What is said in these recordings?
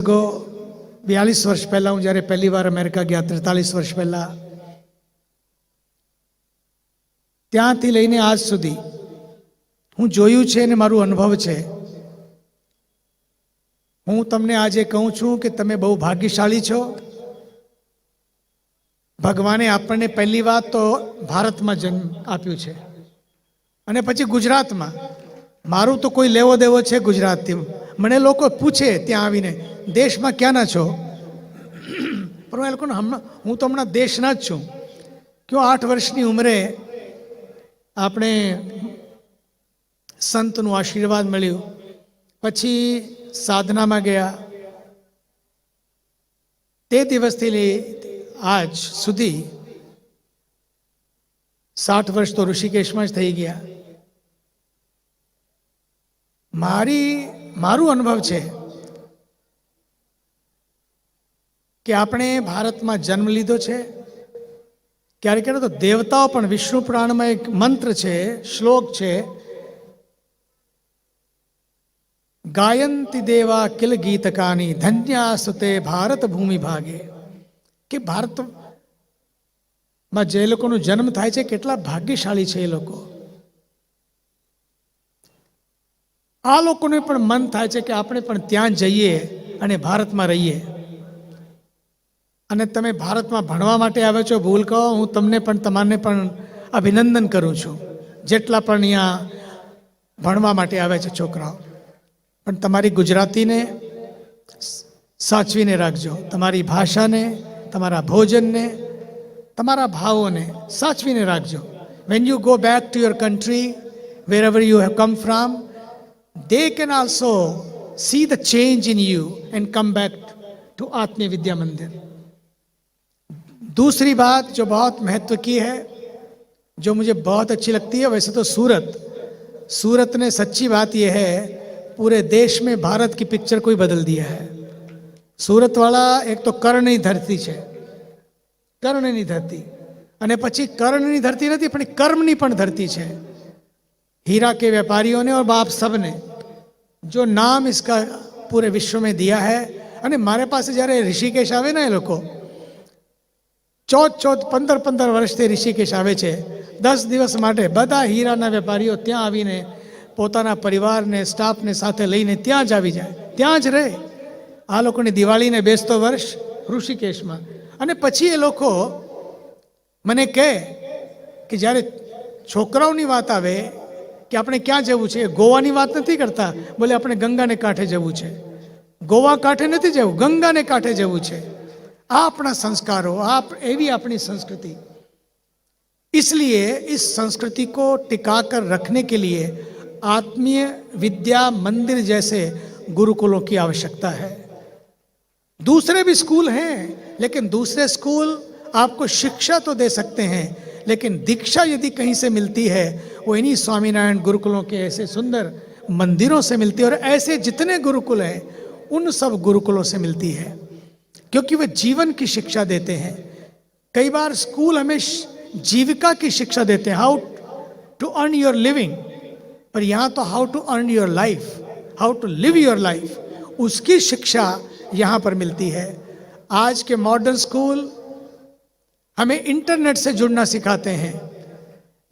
42 વર્ષ પહેલાં હું જ્યારે પહેલી વાર અમેરિકા ગયા 43 વર્ષ પહેલાં, ત્યાંથી લઈને આજ સુધી હું જોયું છે અને મારું અનુભવ છે. હું તમને આજે કહું છું કે તમે બહુ ભાગ્યશાળી છો. ભગવાને આપણને પહેલી વાત તો ભારતમાં જન્મ આપ્યું છે અને પછી ગુજરાતમાં. મારું તો કોઈ લેવો દેવો છે ગુજરાતથી. મને લોકો પૂછે ત્યાં આવીને દેશમાં ક્યાંના છો, પણ એ લોકોને હું તો હમણાં દેશના જ છું. કયો 8 વર્ષની ઉંમરે આપણે સંતનું આશીર્વાદ મળ્યું, પછી સાધનામાં ગયા. તે દિવસથી લઈ આજ સુધી 60 વર્ષ તો ઋષિકેશમાં જ થઈ ગયા. મારું અનુભવ છે કે આપણે ભારતમાં જન્મ લીધો છે. ક્યારેક ક્યારેક તો દેવતાઓ પણ, વિષ્ણુ પુરાણમાં એક મંત્ર છે, શ્લોક છે, ગાયંતી દેવા કિલ ગીતકાની ધન્યાસુતે ભારત ભૂમિ ભાગે. કે ભારતમાં જે લોકોનો જન્મ થાય છે કેટલા ભાગ્યશાળી છે એ લોકો. આ લોકોને પણ મન થાય છે કે આપણે પણ ત્યાં જઈએ અને ભારતમાં રહીએ. અને તમે ભારતમાં ભણવા માટે આવે છો, ભૂલ કહો, હું તમને પણ તમારને પણ અભિનંદન કરું છું, જેટલા પણ અહીંયા ભણવા માટે આવે છે છોકરાઓ. પણ તમારી ગુજરાતીને સાચવીને રાખજો, તમારી ભાષાને, તમારા ભોજનને, તમારા ભાવોને સાચવીને રાખજો. When you go back to your country, wherever you have come from, they can also see the change in you and come back to आत्मीय विद्या मंदिर. दूसरी बात जो बहुत महत्व की है, जो मुझे बहुत अच्छी लगती है, वैसे तो सूरत ने सच्ची बात यह है पूरे देश में भारत की पिक्चर को ही बदल दिया है. सूरत वाला एक तो कर्णની ધરતી છે, કર્ણની ધરતી, અને પછી કર્ણની ધરતી નથી પણ કર્મની પણ ધરતી છે. हीरा के व्यापारियों ने और बाप सब ने जो नाम इसका पूरे विश्व में दिया है. અને મારે પાસે જ્યારે ઋષિકેશ આવે ને, એ લોકો 15 વર્ષથી ઋષિકેશ આવે છે 10 દિવસ માટે. બધા હીરાના વેપારીઓ ત્યાં આવીને પોતાના પરિવારને, સ્ટાફને સાથે લઈને ત્યાં જ આવી જાય, ત્યાં જ રહે. આ લોકોની દિવાળીને બેસતો વર્ષ ઋષિકેશમાં. અને પછી એ લોકો મને કહે કે જ્યારે છોકરાઓની વાત આવે કે આપણે ક્યાં જવું છે, ગોવાની વાત નથી કરતા. બોલે આપણે ગંગાને કાંઠે જવું છે. ગોવા કાંઠે નથી જવું, ગંગાને કાંઠે જવું છે. આ આપણા સંસ્કારો, એવી આપણી संस्कृति. इसलिए इस संस्कृति को टिका कर रखने के लिए आत्मीय विद्या मंदिर जैसे गुरुकुलों की आवश्यकता है. दूसरे भी स्कूल हैं, लेकिन दूसरे स्कूल आपको शिक्षा तो दे सकते हैं, लेकिन दीक्षा यदि कहीं से मिलती है वो इन्हीं स्वामीनारायण गुरुकुलों के ऐसे सुंदर मंदिरों से मिलती है. और ऐसे जितने गुरुकुल हैं उन सब गुरुकुलों से मिलती है, क्योंकि वे जीवन की शिक्षा देते हैं. कई बार स्कूल हमें जीविका की शिक्षा देते हैं, how to earn your living, पर यहाँ तो how to earn your life, how to live your life, उसकी शिक्षा यहाँ पर मिलती है. आज के मॉडर्न स्कूल हमें इंटरनेट से जुड़ना सिखाते हैं,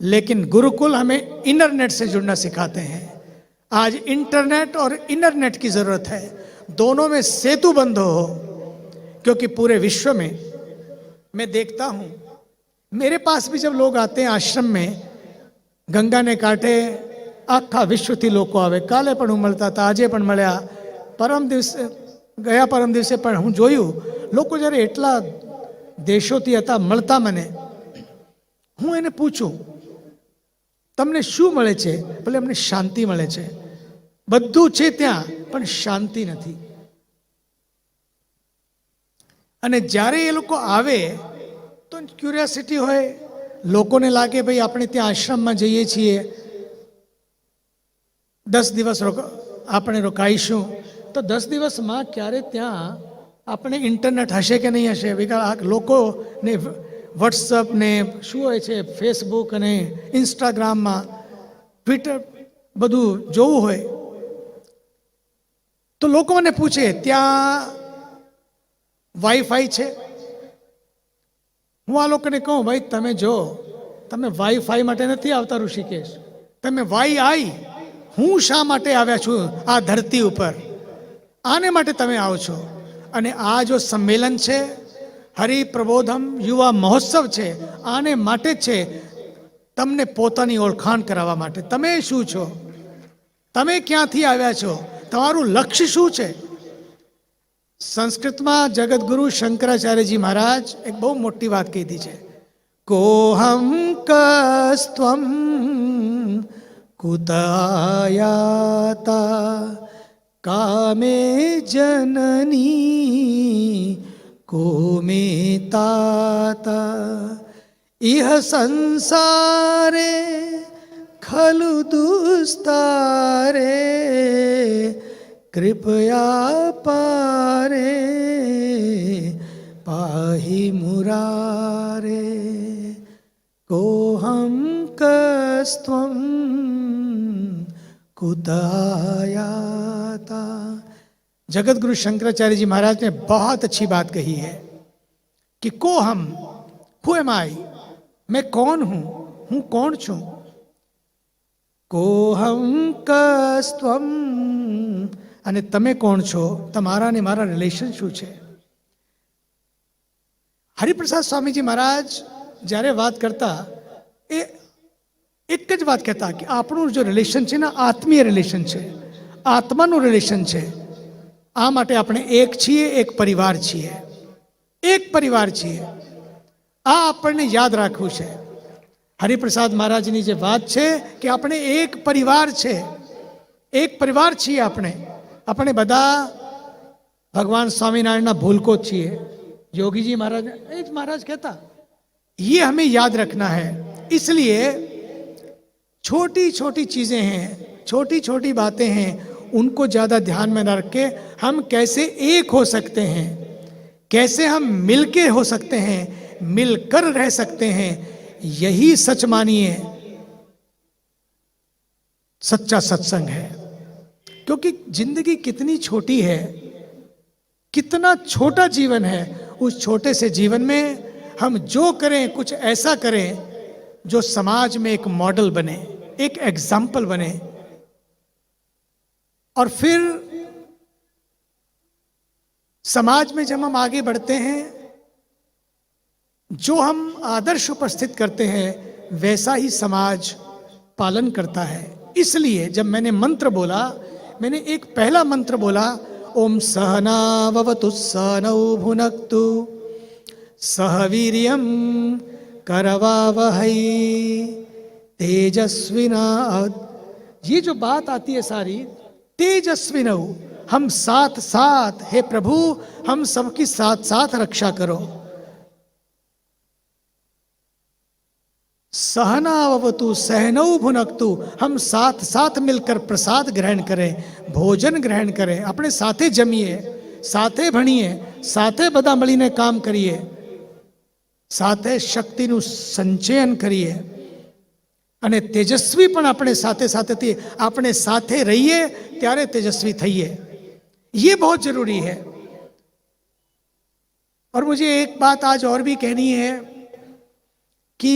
लेकिन गुरुकुल हमें इंटरनेट से जुड़ना सिखाते हैं. आज इंटरनेट और इंटरनेट की ज़रूरत है, दोनों में सेतु बंध हो. क्योंकि पूरे विश्व में मैं देखता हूँ, मेरे पास भी जब लोग आते हैं आश्रम में, ગંગાને કાંઠે આખા વિશ્વથી લોકો આવે. કાલે પણ હું મળતા હતા, આજે પણ મળ્યા, ગયા પરમ દિવસે પણ હું જોયું લોકો જ્યારે એટલા દેશોથી હતા મળતા મને. હું એને પૂછું તમને શું મળે છે? ભલે અમને શાંતિ મળે છે. બધું છે ત્યાં પણ શાંતિ નથી. અને જ્યારે એ લોકો આવે તો ક્યુરિયોસિટી હોય, લોકોને લાગે ભાઈ આપણે ત્યાં આશ્રમમાં જઈએ છીએ, 10 દિવસ આપણે રોકાઈશું, તો 10 દિવસમાં ક્યારે ત્યાં આપણે ઇન્ટરનેટ હશે કે નહીં હશે. લોકોને વોટ્સઅપ ને શું હોય છે, ફેસબુક અને ઇન્સ્ટાગ્રામમાં, ટ્વિટર બધું જોવું હોય તો લોકો મને પૂછે ત્યાં વાઈફાઈ છે. હું આ લોકોને કહું, ભાઈ તમે જો, તમે વાઈફાઈ માટે નથી આવતા ઋષિકેશ, તમે વાઈ આઈ, હું શા માટે આવ્યા છું આ ધરતી ઉપર, આને માટે તમે આવો છો. અને આ જો સંમેલન છે, હરિપ્રબોધમ યુવા મહોત્સવ છે, આને માટે જ છે, તમને પોતાની ઓળખાણ કરાવવા માટે. તમે શું છો, તમે ક્યાંથી આવ્યા છો, તમારું લક્ષ્ય શું છે. સંસ્કૃતમાં જગતગુરુ શંકરાચાર્યજી મહારાજ એક બહુ મોટી વાત કીધી છે. કોહમ કસ્ત્વમ કુતાયાતા કામે જનની કો મે તાતા ઇહ સંસારે ખલુ દુસ્તારે કૃપયા પારે પાહી મુરારે કોહમ કસ્ત્વમ कुतायाता. जगत गुरु शंकराचार्य जी महाराज ने बहुत अच्छी बात कही है कि को हम, हु एम आई, मैं कौन हूं, हूं कौन छू. को हम कस्त्वम, અને તમે કોણ છો, તમારા ને મારા રિલેશન શું છે. હરિપ્રસાદ સ્વામીજી મહારાજ જ્યારે વાત કરતા એ એક જ વાત કહેતા કે આપણું જો રિલેશન છે ને આત્મીય રિલેશન છે, આત્માનું રિલેશન છે. આ માટે આપણે એક છીએ, એક પરિવાર છીએ, એક પરિવાર છીએ. આ આપણને યાદ રાખવું છે. હરિપ્રસાદ મહારાજની જે વાત છે કે આપણે એક પરિવાર છે, એક પરિવાર છીએ. આપણે બધા ભગવાન સ્વામિનારાયણના ભૂલકો છીએ. योगी जी महाराज एक महाराज कहता, ये हमें याद रखना है. इसलिए छोटी छोटी चीज़ें हैं, छोटी छोटी बातें हैं, उनको ज़्यादा ध्यान में न रख के हम कैसे एक हो सकते हैं, कैसे हम मिलके हो सकते हैं, मिलकर रह सकते हैं. यही सच मानिए सच्चा सत्संग है. क्योंकि जिंदगी कितनी छोटी है, कितना छोटा जीवन है. उस छोटे से जीवन में हम जो करें कुछ ऐसा करें जो समाज में एक मॉडल बने, एक एग्जाम्पल बने. और फिर समाज में जब हम आगे बढ़ते हैं, जो हम आदर्श उपस्थित करते हैं वैसा ही समाज पालन करता है. इसलिए जब मैंने मंत्र बोला, मैंने एक पहला मंत्र बोला, ओम सहनाववतु सहनौ भुनक्तु सह वीर्यं करवावहै तेजस्विना. ये जो बात आती है सारी, तेजस्विनौ, हम साथ साथ, हे प्रभु हम सबकी साथ साथ रक्षा करो. सहनावतु सहनौ भुनक्तु, हम साथ साथ मिलकर प्रसाद ग्रहण करें, भोजन ग्रहण करें, अपने साथे जमीए, साथे भणीए, साथे बधा मळीने काम करिए, साथे शक्तिનું સંચયન કરીએ અને તેજસ્વી પણ આપણે સાથે સાથે આપણે સાથે રહીએ ત્યારે તેજસ્વી થઈએ. ये बहुत जरूरी है. और मुझे एक बात आज और भी कहनी है कि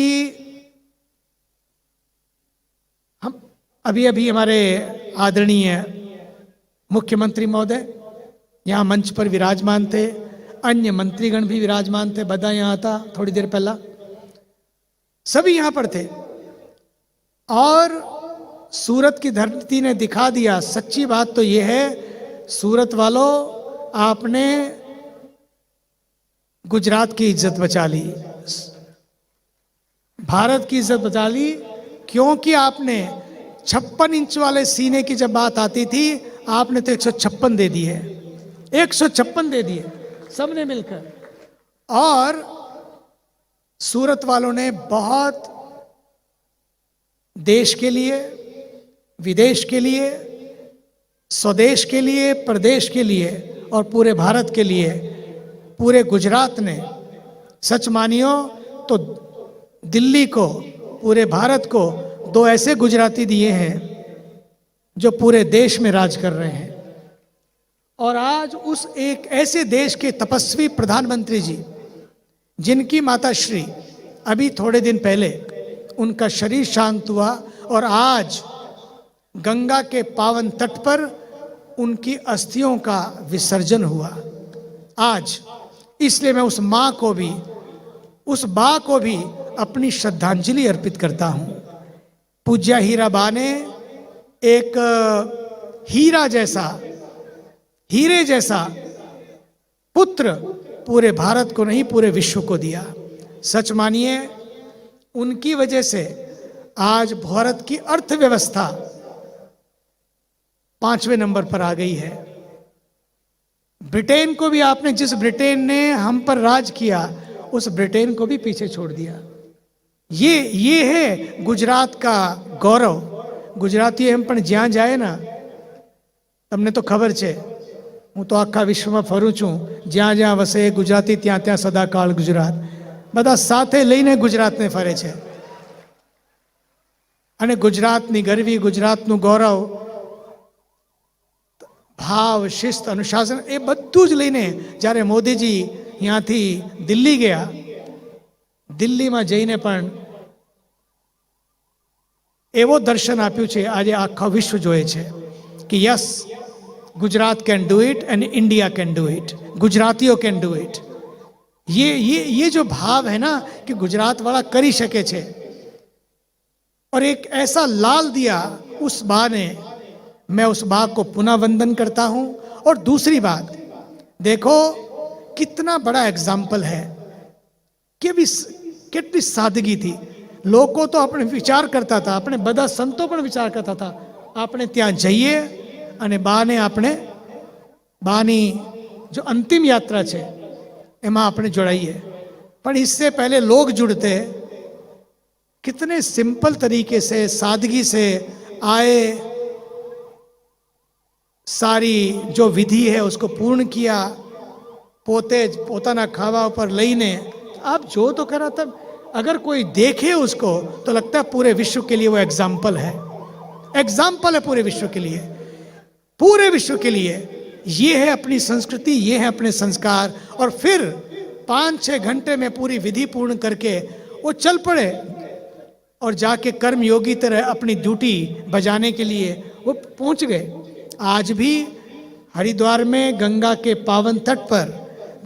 हम अभी अभी हमारे आदरणीय मुख्यमंत्री महोदय यहाँ मंच पर विराजमान थे, अन्य मंत्रीगण भी विराजमान थे, बधा यहाँ था थोड़ी देर पहला, सभी यहाँ पर थे. और सूरत की धरती ने दिखा दिया. सच्ची बात तो ये है, सूरत वालों आपने गुजरात की इज्जत बचा ली, भारत की इज्जत बचा ली. क्योंकि आपने 56 इंच वाले सीने की जब बात आती थी, आपने तो 156 दे दिए, 156 दे दिए सबने मिलकर. और सूरत वालों ने बहुत देश के लिए, विदेश के लिए, स्वदेश के लिए, प्रदेश के लिए और पूरे भारत के लिए, पूरे गुजरात ने, सच मानियो तो दिल्ली को, पूरे भारत को 2 ऐसे गुजराती दिए हैं जो पूरे देश में राज कर रहे हैं. और आज उस एक ऐसे देश के तपस्वी प्रधानमंत्री जी, जिनकी माता श्री अभी थोड़े दिन पहले उनका शरीर शांत हुआ और आज गंगा के पावन तट पर उनकी अस्थियों का विसर्जन हुआ आज। इसलिए मैं उस माँ को भी, उस बा को भी अपनी श्रद्धांजलि अर्पित करता हूँ। पूज्या हीरा बा ने एक हीरा जैसा, हीरे जैसा पुत्र पूरे भारत को नहीं पूरे विश्व को दिया। सच मानिए, उनकी वजह से आज भारत की अर्थव्यवस्था 5वें नंबर पर आ गई है। ब्रिटेन को भी आपने, जिस ब्रिटेन ने हम पर राज किया, उस ब्रिटेन को भी पीछे छोड़ दिया। ये है गुजरात का गौरव। गुजराती हम पण ज्યાં જાય ને, તમને તો ખબર છે, હું તો આખા વિશ્વમાં ફરું છું, જ્યાં જ્યાં વસે ગુજરાતી ત્યાં ત્યાં સદાકાળ ગુજરાત, બધા સાથે લઈને ગુજરાતને ફરે છે। અને ગુજરાતની ગરવી, ગુજરાતનું ગૌરવ, ભાવ, શિસ્ત, અનુશાસન એ બધું જ લઈને જ્યારે મોદીજી ત્યાંથી દિલ્હી ગયા, દિલ્હીમાં જઈને પણ એવો દર્શન આપ્યું છે, આજે આખા વિશ્વ જોએ છે કે yes, Gujarat can do it and India can do it, गुजरातियों कैन डू इट। ये जो भाव है ना कि गुजरात वाला करी सके छे, और एक ऐसा लाल दिया उस बा ने, मैं उस बा को पुनः वंदन करता हूं। और दूसरी बात देखो, कितना बड़ा एग्जाम्पल है कि भी कितनी सादगी थी। लोगों तो अपने विचार करता था, अपने बदा संतों पर विचार करता था, आपने ત્યાં જઈએ અને બાને આપણે, બાની जो अंतिम यात्रा છે એમાં આપણે જોડાઈએ। पर इससे पहले लोग जुड़ते, कितने सिंपल तरीके से, सादगी से आए, सारी जो विधि है उसको पूर्ण किया, पोते पोताना खावा पर लईने। आप जो तो करा, तब अगर कोई देखे उसको तो लगता है पूरे विश्व के लिए वो एग्जाम्पल है, एग्जाम्पल है पूरे विश्व के लिए, पूरे विश्व के लिए। ये है अपनी संस्कृति, ये है अपने संस्कार। और फिर 5-6 घंटे में पूरी विधि पूर्ण करके वो चल पड़े और जाके कर्म योगी तरह अपनी ड्यूटी बजाने के लिए वो पहुंच गए। आज भी हरिद्वार में गंगा के पावन तट पर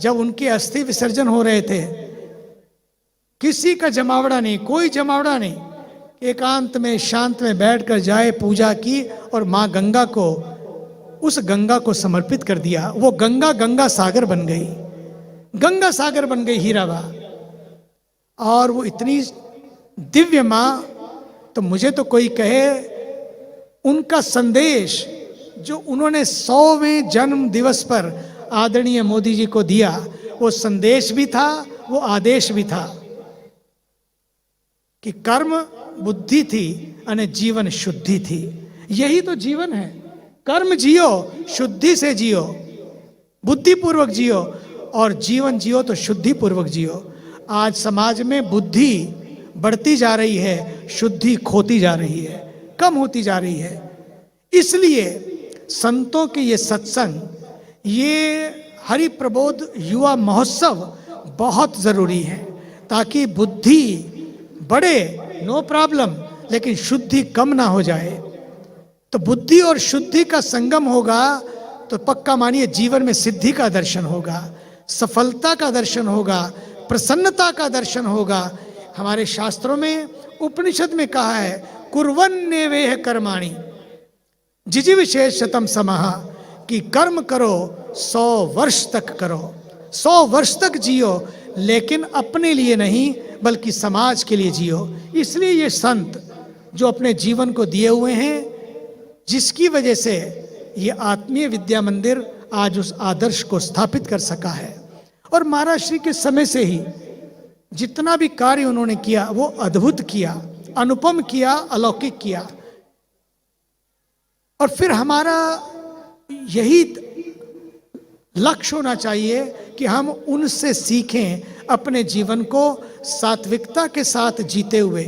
जब उनके अस्थि विसर्जन हो रहे थे, किसी का जमावड़ा नहीं, कोई जमावड़ा नहीं, एकांत में शांत में बैठकर जाए, पूजा की और माँ गंगा को, उस गंगा को समर्पित कर दिया। वो गंगा गंगा सागर बन गई, गंगा सागर बन गई हीराबा। और वो इतनी दिव्य माँ, तो मुझे तो कोई कहे उनका संदेश जो उन्होंने 100वें जन्म दिवस पर आदरणीय मोदी जी को दिया, वो संदेश भी था, वो आदेश भी था कि कर्म बुद्धि थी अने जीवन शुद्धि थी। यही तो जीवन है। कर्म जियो, शुद्धि से जियो, बुद्धिपूर्वक जियो, और जीवन जियो तो शुद्धिपूर्वक जियो। आज समाज में बुद्धि बढ़ती जा रही है, शुद्धि खोती जा रही है, कम होती जा रही है। इसलिए संतों के ये सत्संग, ये हरि प्रबोध युवा महोत्सव बहुत ज़रूरी है, ताकि बुद्धि बढ़े, नो प्रॉब्लम, लेकिन शुद्धि कम ना हो जाए। तो बुद्धि और शुद्धि का संगम होगा तो पक्का मानिए जीवन में सिद्धि का दर्शन होगा, सफलता का दर्शन होगा, प्रसन्नता का दर्शन होगा। हमारे शास्त्रों में, उपनिषद में कहा है, कुर्वन्नेवेह कर्माणि जिजीविषेशतम समाह, कि कर्म करो 100 वर्ष तक करो, 100 वर्ष तक जियो, लेकिन अपने लिए नहीं बल्कि समाज के लिए जियो। इसलिए ये संत जो अपने जीवन को दिए हुए हैं, जिसकी वजह से ये आत्मीय विद्या मंदिर आज उस आदर्श को स्थापित कर सका है। और महाराज श्री के समय से ही जितना भी कार्य उन्होंने किया वो अद्भुत किया, अनुपम किया, अलौकिक किया। और फिर हमारा यही लक्ष्य होना चाहिए कि हम उनसे सीखें, अपने जीवन को सात्विकता के साथ जीते हुए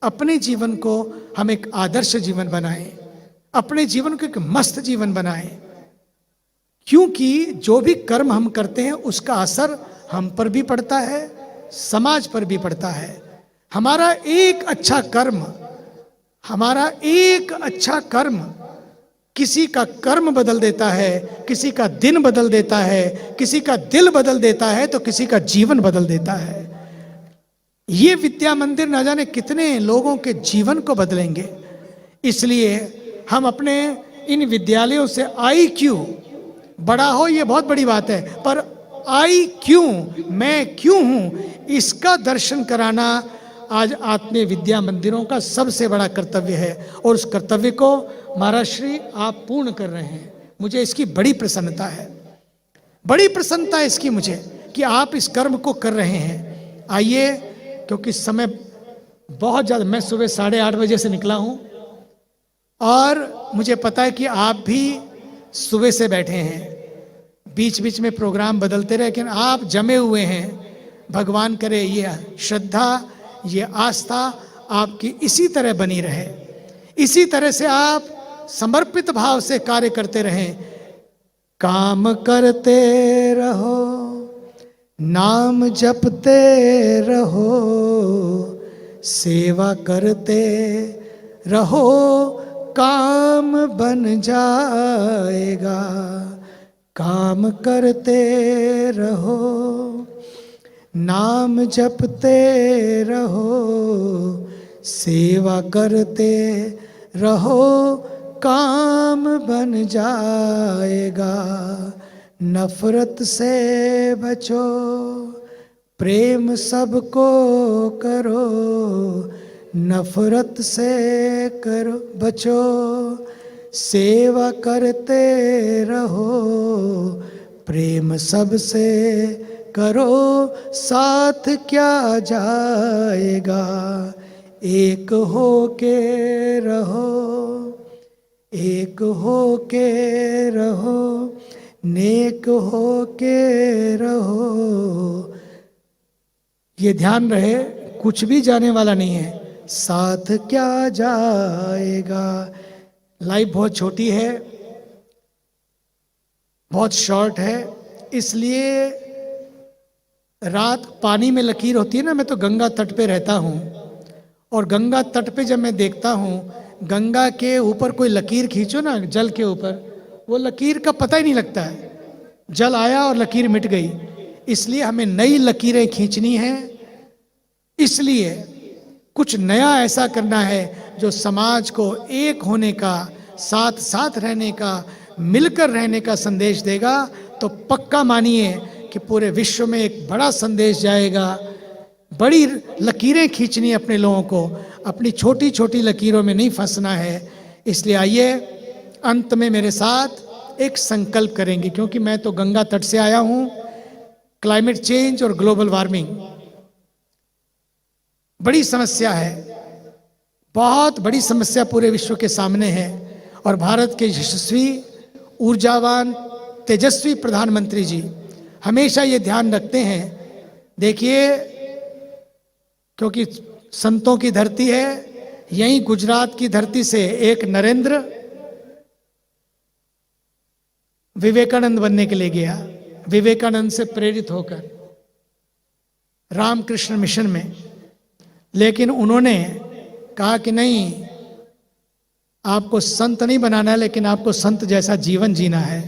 अपने जीवन को हम एक आदर्श जीवन बनाएं, अपने जीवन को एक मस्त जीवन बनाएं। क्योंकि जो भी कर्म हम करते हैं उसका असर हम पर भी पड़ता है, समाज पर भी पड़ता है। हमारा एक अच्छा कर्म, हमारा एक अच्छा कर्म किसी का कर्म बदल देता है, किसी का दिन बदल देता है, किसी का दिल बदल देता है, तो किसी का जीवन बदल देता है। ये विद्या मंदिर न जाने कितने लोगों के जीवन को बदलेंगे। इसलिए हम अपने इन विद्यालयों से IQ बड़ा हो, ये बहुत बड़ी बात है, पर आई क्यों, मैं क्यों हूं, इसका दर्शन कराना आज आत्मीय विद्या मंदिरों का सबसे बड़ा कर्तव्य है। और उस कर्तव्य को महाराज श्री आप पूर्ण कर रहे हैं। मुझे इसकी बड़ी प्रसन्नता है, बड़ी प्रसन्नता है इसकी मुझे कि आप इस कर्म को कर रहे हैं। आइए, क्योंकि समय बहुत ज़्यादा, मैं सुबह 8:30 बजे से निकला हूँ और मुझे पता है कि आप भी सुबह से बैठे हैं, बीच बीच में प्रोग्राम बदलते रहे, लेकिन आप जमे हुए हैं। भगवान करे ये श्रद्धा, ये आस्था आपकी इसी तरह बनी रहे, इसी तरह से आप समर्पित भाव से कार्य करते रहें। काम करते रहो, नाम जपते रहो, सेवा करते रहो, काम बन जाएगा। काम करते रहो, नाम जपते रहो, सेवा करते रहो, काम बन जाएगा। नफरत से बचो, प्रेम सबको करो, नफरत से करो बचो, सेवा करते रहो, प्रेम सबसे करो, साथ क्या जाएगा। एक हो के रहो, एक हो के रहो, नेक हो के रहो। ये ध्यान रहे, कुछ भी जाने वाला नहीं है, साथ क्या जाएगा। लाइफ बहुत छोटी है, बहुत शॉर्ट है, इसलिए रात पानी में लकीर होती है ना। मैं तो गंगा तट पे रहता हूँ और गंगा तट पे जब मैं देखता हूँ, गंगा के ऊपर कोई लकीर खींचो ना, जल के ऊपर, वो लकीर का पता ही नहीं लगता है, जल आया और लकीर मिट गई। इसलिए हमें नई लकीरें खींचनी है, इसलिए कुछ नया ऐसा करना है जो समाज को एक होने का, साथ साथ रहने का, मिलकर रहने का संदेश देगा। तो पक्का मानिए कि पूरे विश्व में एक बड़ा संदेश जाएगा। बड़ी लकीरें खींचनी अपने लोगों को, अपनी छोटी छोटी लकीरों में नहीं फंसना है। इसलिए आइए अंत में मेरे साथ एक संकल्प करेंगे, क्योंकि मैं तो गंगा तट से आया हूँ। क्लाइमेट चेंज और ग्लोबल वार्मिंग बड़ी समस्या है, बहुत बड़ी समस्या पूरे विश्व के सामने है। और भारत के यशस्वी, ऊर्जावान, तेजस्वी प्रधानमंत्री जी हमेशा ये ध्यान रखते हैं। देखिए, क्योंकि संतों की धरती है, यहीं गुजरात की धरती से एक नरेंद्र विवेकानंद बनने के लिए गया, विवेकानंद से प्रेरित होकर रामकृष्ण मिशन में। लेकिन उन्होंने कहा कि नहीं, आपको संत नहीं बनाना है, लेकिन आपको संत जैसा जीवन जीना है।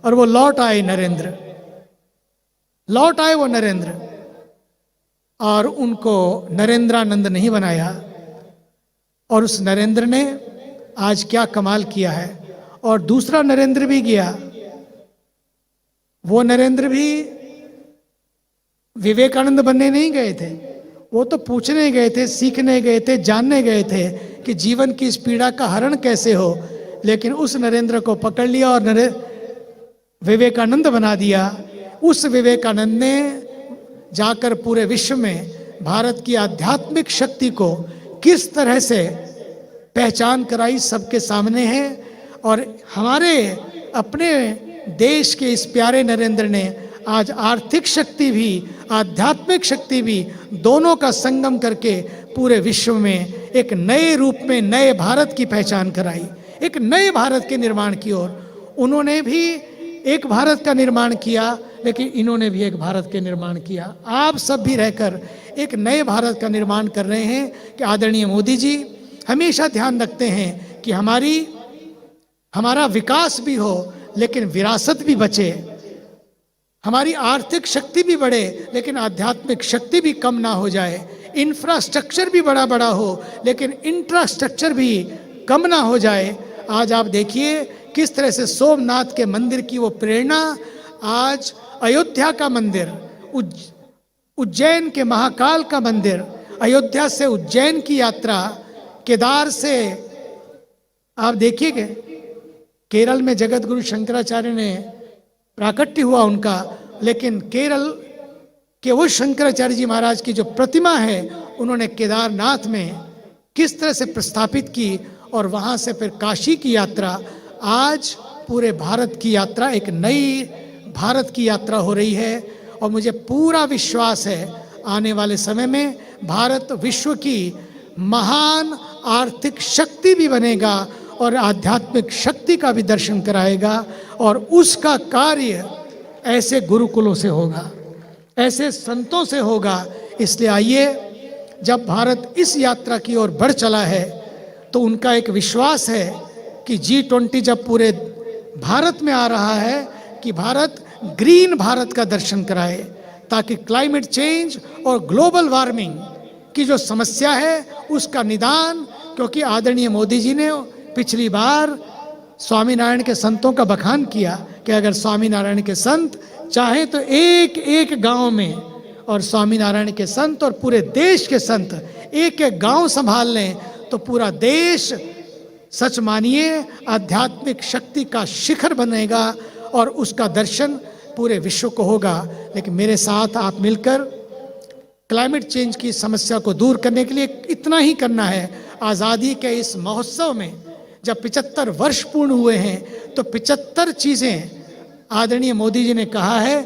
और वो लौट आए नरेंद्र, लौट आए वो नरेंद्र, और उनको नरेंद्रानंद नहीं बनाया। और उस नरेंद्र ने आज क्या कमाल किया है। और दूसरा नरेंद्र भी गया, वो नरेंद्र भी विवेकानंद बनने नहीं गए थे, वो तो पूछने गए थे, सीखने गए थे, जानने गए थे कि जीवन की इस पीड़ा का हरण कैसे हो। लेकिन उस नरेंद्र को पकड़ लिया और विवेकानंद बना दिया। उस विवेकानंद ने जाकर पूरे विश्व में भारत की आध्यात्मिक शक्ति को किस तरह से पहचान कराई, सबके सामने है। और हमारे अपने देश के इस प्यारे नरेंद्र ने आज आर्थिक शक्ति भी, आध्यात्मिक शक्ति भी, दोनों का संगम करके पूरे विश्व में एक नए रूप में नए भारत की पहचान कराई, एक नए भारत के निर्माण की ओर। उन्होंने भी एक भारत का निर्माण किया, लेकिन इन्होंने भी एक भारत के निर्माण किया। आप सब भी रहकर एक नए भारत का निर्माण कर रहे हैं कि आदरणीय मोदी जी हमेशा ध्यान रखते हैं कि हमारा विकास भी हो लेकिन विरासत भी बचे, हमारी आर्थिक शक्ति भी बढ़े लेकिन आध्यात्मिक शक्ति भी कम ना हो जाए, इंफ्रास्ट्रक्चर भी बड़ा बड़ा हो लेकिन इंफ्रास्ट्रक्चर भी कम ना हो जाए। आज आप देखिए किस तरह से सोमनाथ के मंदिर की वो प्रेरणा आज अयोध्या का मंदिर, उज्जैन के महाकाल का मंदिर, अयोध्या से उज्जैन की यात्रा, केदार से आप देखिएगा केरल में जगत गुरु शंकराचार्य ने प्राकट्य हुआ उनका, लेकिन केरल के वो शंकराचार्य जी महाराज की जो प्रतिमा है उन्होंने केदारनाथ में किस तरह से प्रस्थापित की और वहाँ से फिर काशी की यात्रा। आज पूरे भारत की यात्रा एक नई भारत की यात्रा हो रही है और मुझे पूरा विश्वास है आने वाले समय में भारत विश्व की महान आर्थिक शक्ति भी बनेगा और आध्यात्मिक शक्ति का भी दर्शन कराएगा और उसका कार्य ऐसे गुरुकुलों से होगा, ऐसे संतों से होगा। इसलिए आइए, जब भारत इस यात्रा की ओर बढ़ चला है तो उनका एक विश्वास है कि G20 जब पूरे भारत में आ रहा है कि भारत ग्रीन भारत का दर्शन कराए ताकि क्लाइमेट चेंज और ग्लोबल वार्मिंग की जो समस्या है उसका निदान, क्योंकि आदरणीय मोदी जी ने पिछली बार स्वामीनारायण के संतों का बखान किया कि अगर स्वामीनारायण के संत चाहे तो एक एक गांव में, और स्वामीनारायण के संत और पूरे देश के संत एक एक गांव संभाल लें तो पूरा देश सच मानिए आध्यात्मिक शक्ति का शिखर बनेगा और उसका दर्शन पूरे विश्व को होगा। लेकिन मेरे साथ आप मिलकर क्लाइमेट चेंज की समस्या को दूर करने के लिए इतना ही करना है। आज़ादी के इस महोत्सव में जब 75 वर्ष पूर्ण हुए हैं तो 75 चीज़ें आदरणीय मोदी जी ने कहा है